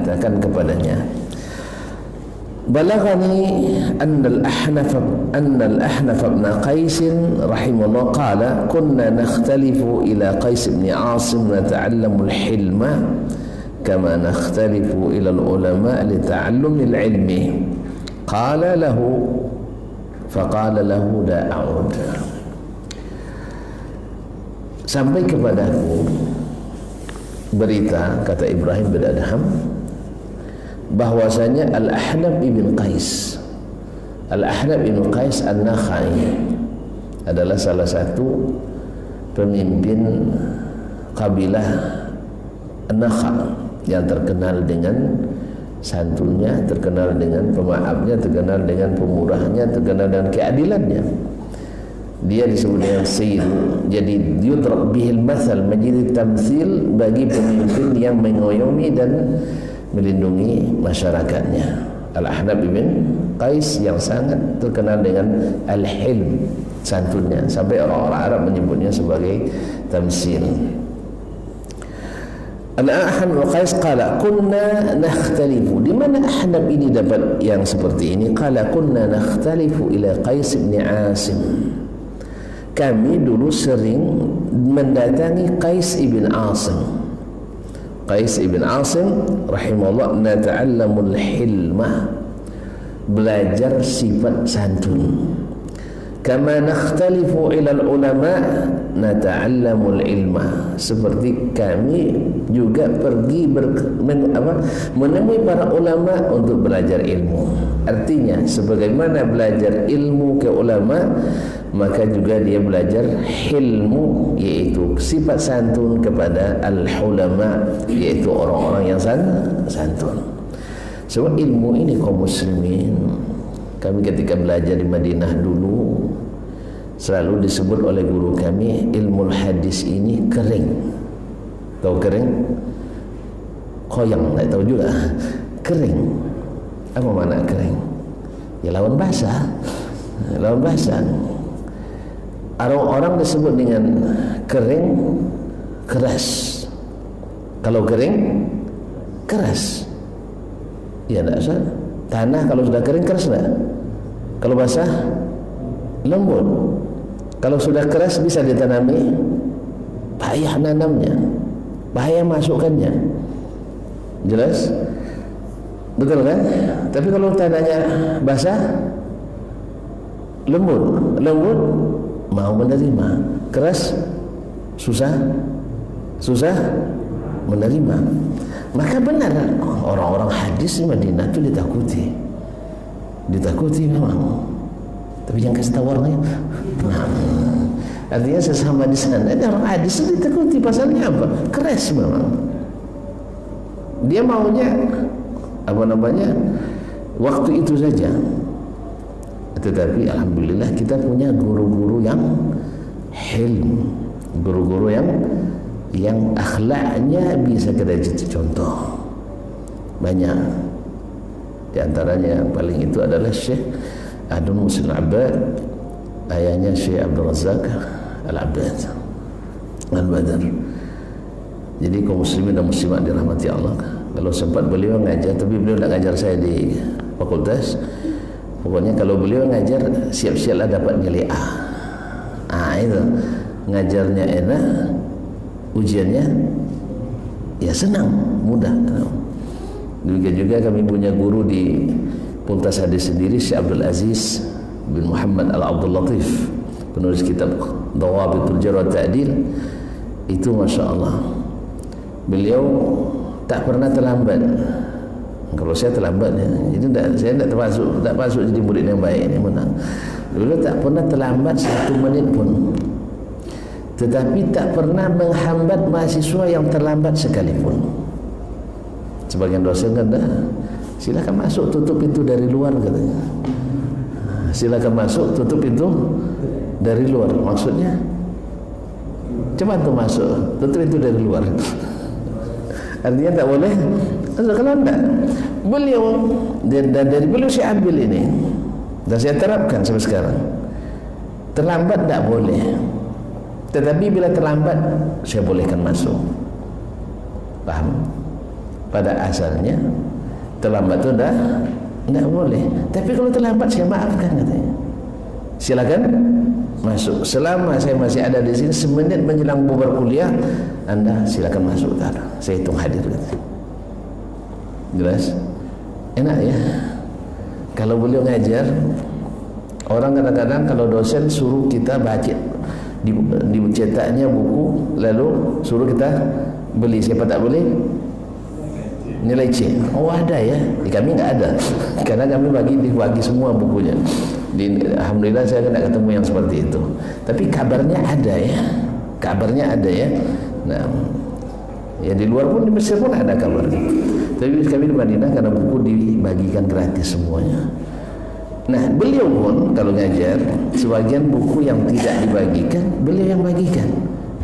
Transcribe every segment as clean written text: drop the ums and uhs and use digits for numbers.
mengatakan kepadanya, balaghani anna al-Ahnaf ibn Qais rahimahullah qala kunna nakhtalifu ila Qais ibn Asim nata'allamu al-hilma kama nakhtalifu ila al-ulama li ta'allumi al-ilmi qala lahu faqala lahu la a'ud. Sampai kepadaku berita, kata Ibrahim bin Adham, bahwasanya Al-Ahnaf ibn Qais An-Nakhai adalah salah satu pemimpin kabilah An-Nakha yang terkenal dengan santunnya, terkenal dengan pemaafnya, terkenal dengan pemurahnya, terkenal dengan keadilannya. Dia disebut dengan Sayyid. Jadi yudrak bihil mathal, menjadi tamthil bagi pemimpin yang mengayomi dan melindungi masyarakatnya. Al-Ahnaf ibn Qais yang sangat terkenal dengan al-hilm, santunnya, sampai orang-orang Arab menyebutnya sebagai tamsil. Al-Ahnaf ibn Qais qala kunna nakhtalifu. Di mana Ahnaf ini dapat yang seperti ini? Qala kunna nakhtalifu ila Qais ibn Asim. Kami dulu sering mendatangi Qais ibn Asim. Qais ibn Asim rahimahullah nata'allamul hilma, belajar sifat santun. Kama nakhtalifu ilal ulama nata'allamul ilma, seperti kami juga pergi menemui para ulama untuk belajar ilmu. Artinya sebagaimana belajar ilmu ke ulama, maka juga dia belajar hilmu, yaitu sifat santun kepada al-ulama, yaitu orang-orang yang santun. Sebab ilmu ini kaum muslimin, kami ketika belajar di Madinah dulu selalu disebut oleh guru kami, ilmu hadis ini kering. Tahu kering? Koyang, tak tahu juga. Kering. Apa makna kering? Ya lawan basah. Lawan basah. Orang disebut dengan kering, keras. Kalau kering, keras. Ya tidak usah. Tanah kalau sudah kering keras tidak? Kalau basah lembut. Kalau sudah keras bisa ditanami, payah nanamnya, bahaya masukkannya. Jelas? Betul kan? Tapi kalau tanahnya basah, lembut mau menerima, keras susah menerima. Maka benar orang-orang hadis di Madinah itu ditakuti memang. Tapi jangan kasih tahu orangnya. Nah, artinya sesama di sana ada orang hadis itu ditakuti. Pasalnya apa? Keras memang. Dia maunya waktu itu saja. Tetapi alhamdulillah kita punya guru-guru yang hilm, guru-guru yang akhlaknya bisa kita jadi contoh. Banyak. Di antaranya yang paling itu adalah Syekh Adun Musin Abbad, ayahnya Syekh Abdul Razak Al-Abbad Al-Badar. Jadi kaum muslimin dan muslimat dirahmati Allah, kalau sempat beliau ngajar, tapi beliau tidak ngajar saya di fakultas. Pokoknya kalau beliau ngajar, siap-siaplah dapat nilai A. Itu ngajarnya enak, ujiannya ya senang, mudah. Juga kami punya guru di Fakultas Hadis sendiri, Syekh Abdul Aziz bin Muhammad Al-Abdul Latif, penulis kitab Dawabitul Jarh wa Ta'dil. Itu Masya Allah, beliau tak pernah terlambat. Kalau saya terlambat ya, itu saya tak masuk jadi murid yang baik ini menang. Dulu tak pernah terlambat 1 menit pun. Tetapi tak pernah menghambat mahasiswa yang terlambat sekalipun. Sebagian dosen kan dah, silakan masuk, tutup pintu dari luar katanya. Silakan masuk, tutup pintu dari luar. Maksudnya coba tuh masuk, tutup pintu dari luar. Artinya tak boleh. Kalau enggak, beliau dan dari beliau saya ambil ini dan saya terapkan sampai sekarang. Terlambat tak boleh, tetapi bila terlambat saya bolehkan masuk. Paham? pada asalnya, terlambat itu tidak boleh. Tapi kalau terlambat saya maafkan katanya. Silakan masuk. Selama saya masih ada di sini, semenit menjelang bubar kuliah, Anda silakan masuk. Saya hitung hadir. Jelas? Enak ya. Kalau beliau ngajar, orang kadang-kadang kalau dosen suruh kita baca, dicetaknya buku, lalu suruh kita beli. Siapa tak boleh? Nilai C. Oh ada ya. Di kami nggak ada, karena kami dibagi semua bukunya. Alhamdulillah saya tidak ketemu yang seperti itu. Tapi kabarnya ada ya. Kabarnya ada ya. Nah, ya di luar pun, di Mesir pun ada kabarnya. Tapi kami di Madinah karena buku dibagikan gratis semuanya. Nah, beliau pun kalau ngajar, sebagian buku yang tidak dibagikan, beliau yang bagikan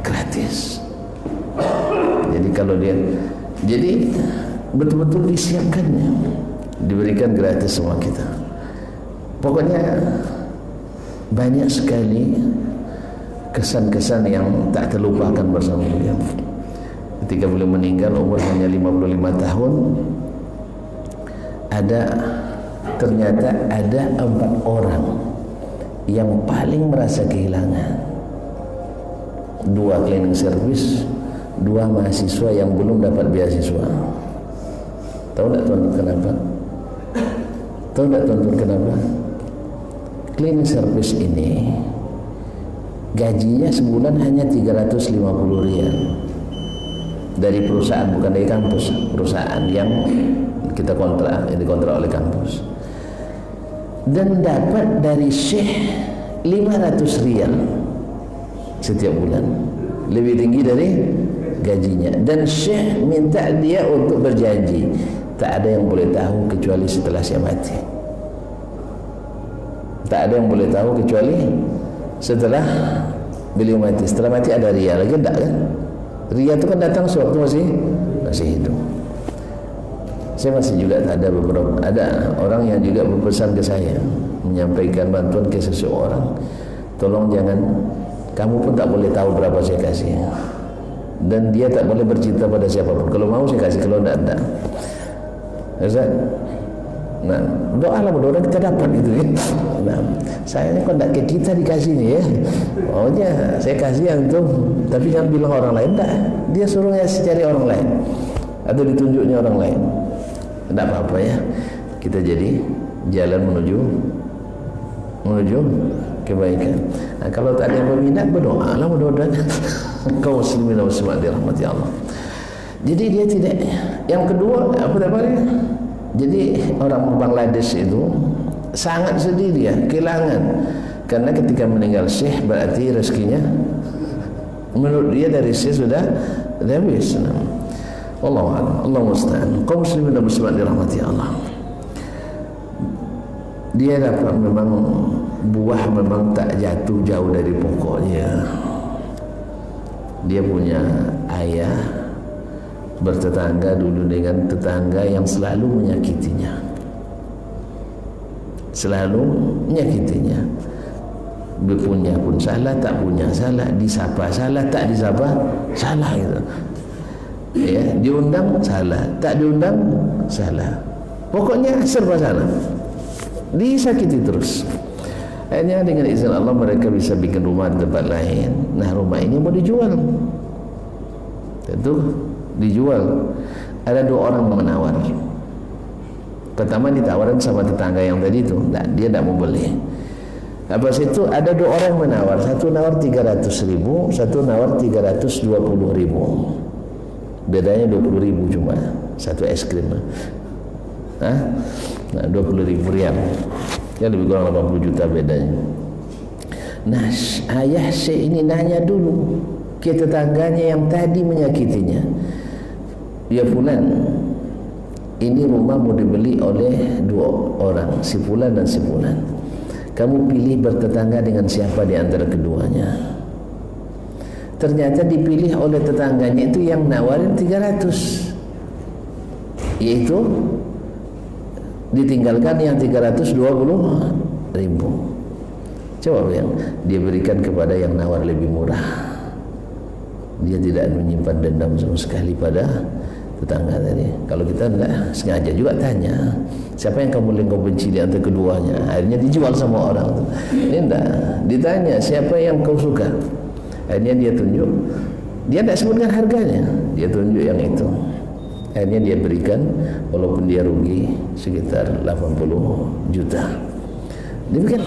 gratis. Jadi kalau dia, jadi betul-betul disiapkannya, diberikan gratis semua kita. Pokoknya banyak sekali kesan-kesan yang tak terlupakan bersama beliau. Ketika beliau meninggal umur hanya 55 tahun, ternyata ada 4 orang yang paling merasa kehilangan. 2 cleaning service, 2 mahasiswa yang belum dapat beasiswa. Tahu tak tuan-tuan kenapa? Tahu tak tuan-tuan kenapa? Cleaning service ini gajinya sebulan hanya 350 rial dari perusahaan, bukan dari kampus. Perusahaan yang kita kontrak, yang dikontrak oleh kampus. Dan dapat dari Syekh 500 rial setiap bulan, lebih tinggi dari gajinya. Dan Syekh minta dia untuk berjanji, tak ada yang boleh tahu kecuali setelah saya mati. Tak ada yang boleh tahu kecuali setelah beliau mati. Setelah mati ada ria lagi, tak kan? Ria itu kan datang sewaktu masih hidup. Saya masih juga ada orang yang juga berpesan ke saya, menyampaikan bantuan ke seseorang. Tolong jangan, kamu pun tak boleh tahu berapa saya kasih, dan dia tak boleh bercinta pada siapapun. Kalau mau saya kasih, kalau tidak. Ustaz, nah, doalah mudah-mudahan kita dapat itu ya. Nah, sayangnya kok tidak ke kita dikasih nih ya. Pokoknya saya kasih antum, tapi jangan bilang orang lain. Tak, dia suruh cari orang lain atau ditunjuknya orang lain. Tidak apa-apa ya. Kita jadi jalan menuju kebaikan. Nah, kalau tak ada yang berminat, berdoalah mudah-mudahan kaum muslimin dan muslimat dirahmati Allah. Jadi dia tidak. Yang kedua apa namanya? Jadi orang Bangladesh itu sangat sedih dia, kehilangan. Karena ketika meninggal Syekh berarti rezekinya menurut dia dari Syekh sudah habis. Wallahu a'lam. Allah musta'an. Kaum muslimin dan muslimat dirahmati Allah. Dia dapat memang buah memang tak jatuh jauh dari pokoknya. Dia punya ayah bertetangga dulu dengan tetangga yang selalu menyakitinya, punya pun salah, tak punya salah, disapa salah, tak disapa salah gitu ya, diundang salah, tak diundang salah, pokoknya serba salah, disakiti terus. Akhirnya dengan izin Allah mereka bisa bikin rumah di tempat lain. Nah, rumah ini mau dijual, tentu dijual. Ada 2 orang menawar. Pertama ditawarin sama tetangga yang tadi itu, dia tidak mau beli. Habis itu ada 2 orang menawar, satu nawar 300.000, satu nawar 320.000. Bedanya 20.000 cuma satu es krim. Nah, 20.000 rial. Ya lebih kurang 80 juta bedanya. Nah, ayah Syekh ini nanya dulu ke tetangganya yang tadi menyakitinya. Ya fulan, ini rumah mau dibeli oleh 2 orang, si fulan dan si fulan. Kamu pilih bertetangga dengan siapa di antara keduanya? Ternyata dipilih oleh tetangganya itu yang nawarin 300, yaitu ditinggalkan yang 320.000. Coba yang dia berikan kepada yang nawar lebih murah. Dia tidak menyimpan dendam sama sekali pada tetangga tadi. Kalau kita enggak sengaja juga tanya, siapa yang kau benci di antara keduanya? Akhirnya dijual sama orang tu. Ini enggak, ditanya siapa yang kau suka. Akhirnya dia tunjuk, dia tidak sebutkan harganya, dia tunjuk yang itu. Akhirnya dia berikan, walaupun dia rugi sekitar 80 juta. Demikian.